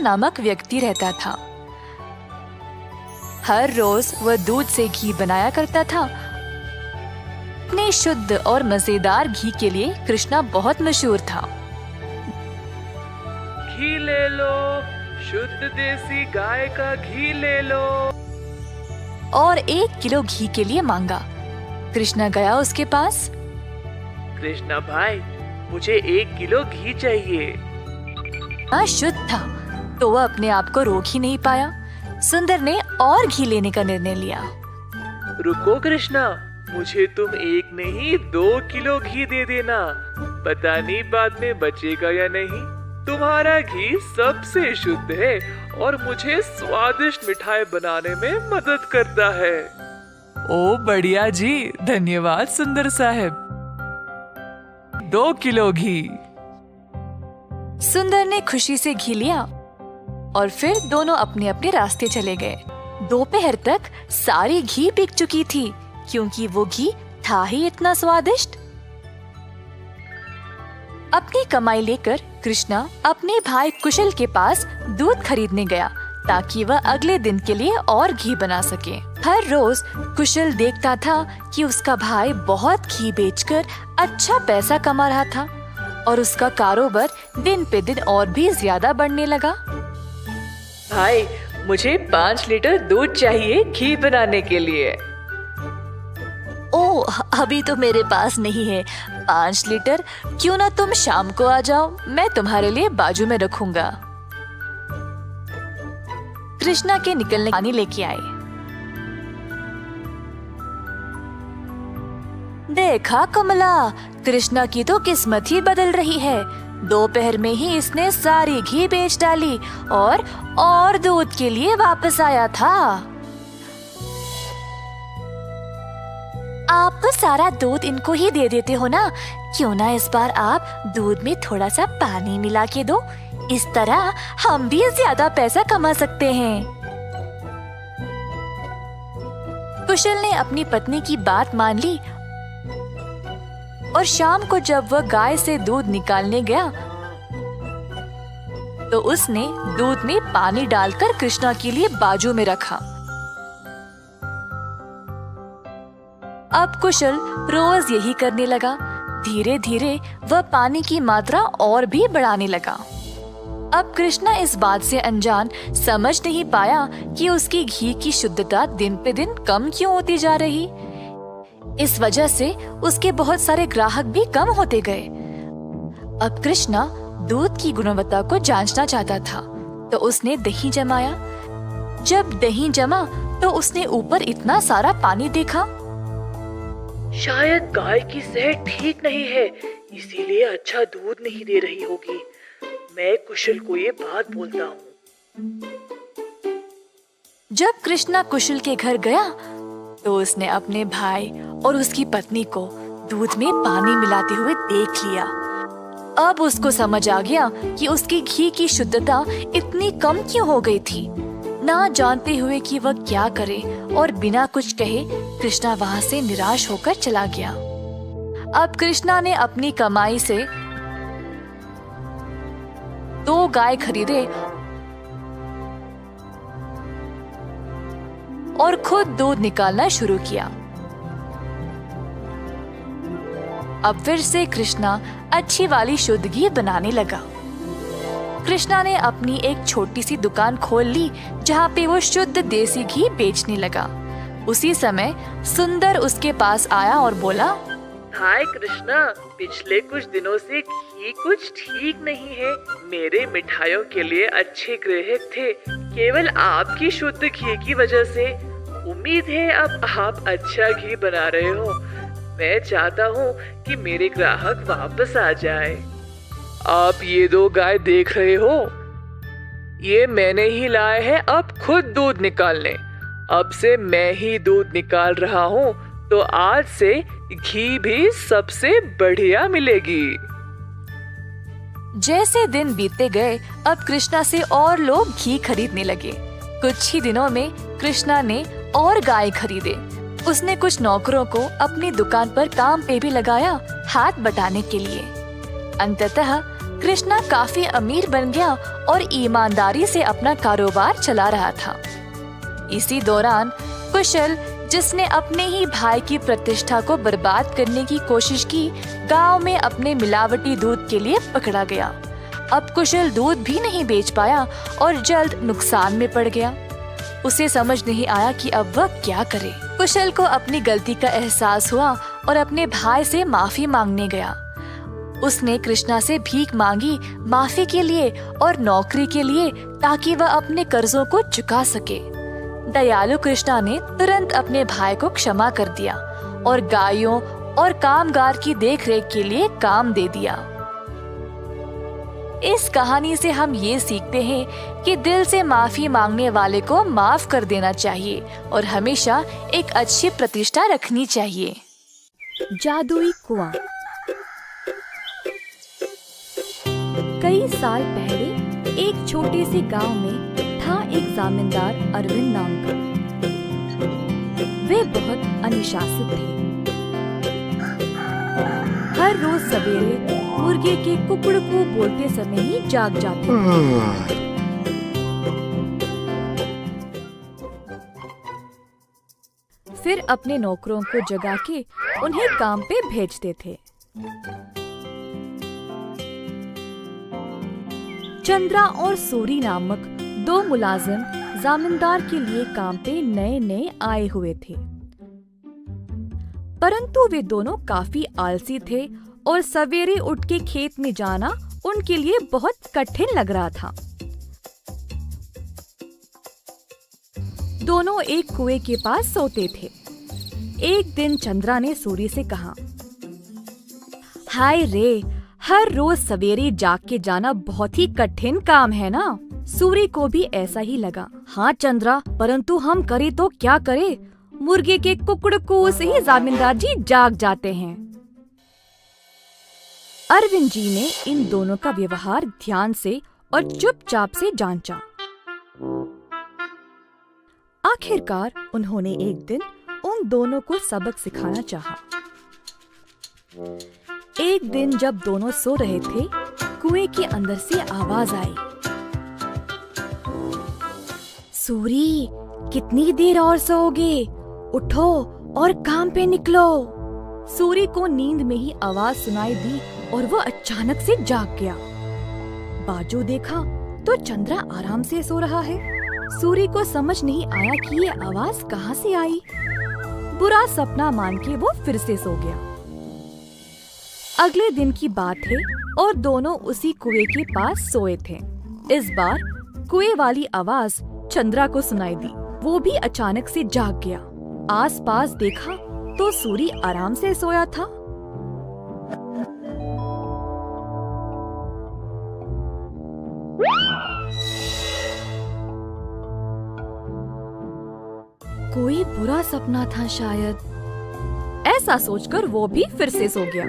नामक व्यक्ति रहता था। हर रोज वह दूध से घी बनाया करता था। अपने शुद्ध और मजेदार घी के लिए कृष्णा बहुत मशहूर था। घी ले लो, शुद्ध देसी गाय का घी ले लो। और 1 किलो घी के लिए मांगा। कृष्णा गया उसके पास। कृष्णा भाई, मुझे 1 किलो घी चाहिए। शुद्ध था तो वह अपने आप को रोक ही नहीं पाया। सुंदर ने और घी लेने का निर्णय लिया। रुको कृष्णा, मुझे तुम 1 नहीं 2 किलो घी दे देना। पता नहीं बाद में बचेगा या नहीं। तुम्हारा घी सबसे शुद्ध है और मुझे स्वादिष्ट मिठाई बनाने में मदद करता है। ओ बढ़िया जी, धन्यवाद सुंदर साहब। 2 किलो घी। सुंदर ने खुशी से घी लिया और फिर दोनों अपने अपने रास्ते चले गए। दोपहर तक सारी घी बिक चुकी थी क्योंकि वो घी था ही इतना स्वादिष्ट। अपनी कमाई लेकर कृष्णा अपने भाई कुशल के पास दूध खरीदने गया ताकि वह अगले दिन के लिए और घी बना सके। हर रोज कुशल देखता था कि उसका भाई बहुत घी बेचकर अच्छा पैसा कमा रहा था और उसका कारोबार दिन पे दिन और भी ज्यादा बढ़ने लगा। भाई, मुझे 5 लीटर दूध चाहिए घी बनाने के लिए। ओह, अभी तो मेरे पास नहीं है 5 लीटर। क्यों ना तुम शाम को आ जाओ, मैं तुम्हारे लिए बाजू में रखूंगा। कृष्णा के निकलने पानी लेके आए। देखा कमला, कृष्णा की तो किस्मत ही बदल रही है। दोपहर में ही इसने सारी घी बेच डाली और दूध के लिए वापस आया था। आप तो सारा दूध इनको ही दे देते हो ना, क्यों ना इस बार आप दूध में थोड़ा सा पानी मिला के दो। इस तरह हम भी ज्यादा पैसा कमा सकते हैं। कुशल ने अपनी पत्नी की बात मान ली और शाम को जब वह गाय से दूध निकालने गया तो उसने दूध में पानी डालकर कृष्णा के लिए बाजू में रखा। अब कुशल रोज यही करने लगा। धीरे धीरे वह पानी की मात्रा और भी बढ़ाने लगा। अब कृष्णा इस बात से अनजान समझ नहीं पाया कि उसकी घी की शुद्धता दिन पे दिन कम क्यों होती जा रही। इस वजह से उसके बहुत सारे ग्राहक भी कम होते गए। अब कृष्णा दूध की गुणवत्ता को जांचना चाहता था तो उसने दही जमाया। जब दही जमा तो उसने ऊपर इतना सारा पानी देखा। शायद गाय की सेहत ठीक नहीं है, इसीलिए अच्छा दूध नहीं दे रही होगी। मैं कुशल को ये बात बोलता हूँ। जब कृष्णा कुशल के घर गया तो उसने अपने भाई और उसकी पत्नी को दूध में पानी मिलाते हुए देख लिया। अब उसको समझ आ गया कि उसकी घी की शुद्धता इतनी कम क्यों हो गई थी। ना जानते हुए कि वह क्या करे और बिना कुछ कहे कृष्णा वहाँ से निराश होकर चला गया। अब कृष्णा ने अपनी कमाई से 2 गाय खरीदे और खुद दूध निकालना शुरू किया। अब फिर से कृष्णा अच्छी वाली शुद्ध घी बनाने लगा। कृष्णा ने अपनी एक छोटी सी दुकान खोल ली जहाँ पे वो शुद्ध देसी घी बेचने लगा। उसी समय सुंदर उसके पास आया और बोला, हाय कृष्णा, पिछले कुछ दिनों से घी कुछ ठीक नहीं है। मेरे मिठाइयों के लिए अच्छे ग्राहक थे, केवल आपकी शुद्ध घी की वजह से। उम्मीद है अब आप अच्छा घी बना रहे हो। मैं चाहता हूँ कि मेरे ग्राहक वापस आ जाए। आप ये 2 गाय देख रहे हो, ये मैंने ही लाए हैं अब खुद दूध निकालने। अब से मैं ही दूध निकाल रहा हूँ, तो आज से घी भी सबसे बढ़िया मिलेगी। जैसे दिन बीतते गए अब कृष्णा से और लोग घी खरीदने लगे। कुछ ही दिनों में कृष्णा ने और गाय खरीदे। उसने कुछ नौकरों को अपनी दुकान पर काम पे भी लगाया, हाथ बटाने के लिए। अंततः कृष्णा काफी अमीर बन गया और ईमानदारी से अपना कारोबार चला रहा था। इसी दौरान कुशल, जिसने अपने ही भाई की प्रतिष्ठा को बर्बाद करने की कोशिश की, गांव में अपने मिलावटी दूध के लिए पकड़ा गया। अब कुशल दूध भी नहीं बेच पाया और जल्द नुकसान में पड़ गया। उसे समझ नहीं आया कि अब वह क्या करे। कुशल को अपनी गलती का एहसास हुआ और अपने भाई से माफी मांगने गया। उसने कृष्णा से भीख मांगी माफी के लिए और नौकरी के लिए, ताकि वह अपने कर्जों को चुका सके। दयालु कृष्णा ने तुरंत अपने भाई को क्षमा कर दिया और गायों और कामगार की देखरेख के लिए काम दे दिया। इस कहानी से हम ये सीखते हैं कि दिल से माफी मांगने वाले को माफ कर देना चाहिए और हमेशा एक अच्छी प्रतिष्ठा रखनी चाहिए। जादुई कुआं। कई साल पहले एक छोटे से गांव में था एक जमींदार अरविंद नाम का। वे बहुत अनुशासित थे। हर रोज सवेरे मुर्गे के कुकड़कू बोलते समय ही जाग जाते थे। फिर अपने नौकरों को जगा के उन्हें काम पे भेजते थे। चंद्रा और सूरी नामक दो मुलाजिम जमींदार के लिए काम पे नए नए आए हुए थे, परंतु वे दोनों काफी आलसी थे और सवेरे उठ के खेत में जाना उनके लिए बहुत कठिन लग रहा था। दोनों एक कुएं के पास सोते थे। एक दिन चंद्रा ने सूरी से कहा, हाय रे, हर रोज सवेरे जाग के जाना बहुत ही कठिन काम है ना। सूरी को भी ऐसा ही लगा। हाँ चंद्रा, परंतु हम करे तो क्या करे, मुर्गे के कुकड़कू से ही जमींदार जी जाग जाते हैं। अरविंद जी ने इन दोनों का व्यवहार ध्यान से और चुपचाप से जांचा। आखिरकार उन्होंने एक दिन उन दोनों को सबक सिखाना चाहा। एक दिन जब दोनों सो रहे थे, कुएं के अंदर से आवाज आई, सूरी, कितनी देर और सोओगे? उठो और काम पे निकलो। सूरी को नींद में ही आवाज सुनाई दी और वह अचानक से जाग गया। बाजू देखा तो चंद्रा आराम से सो रहा है। सूरी को समझ नहीं आया कि ये आवाज कहाँ से आई। बुरा सपना मान के वो फिर से सो गया। अगले दिन की बात है और दोनों उसी कुएं के पास सोए थे। इस बार कुएं वाली आवाज चंद्रा को सुनाई दी। वो भी अचानक से जाग गया। आसपास देखा तो सूरी आराम से सोया था। कोई बुरा सपना था शायद, ऐसा सोचकर वो भी फिर से सो गया।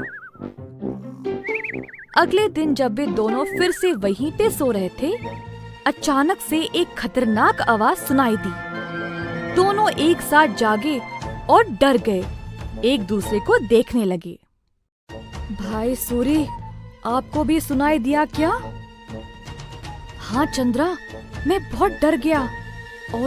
अगले दिन जब वे दोनों फिर से वहीं पे सो रहे थे, अचानक से एक खतरनाक आवाज सुनाई दी। दोनों एक साथ जागे और डर गए, एक दूसरे को देखने लगे। भाई सूरी, आपको भी सुनाई दिया क्या? हाँ चंद्रा, मैं बहुत डर गया।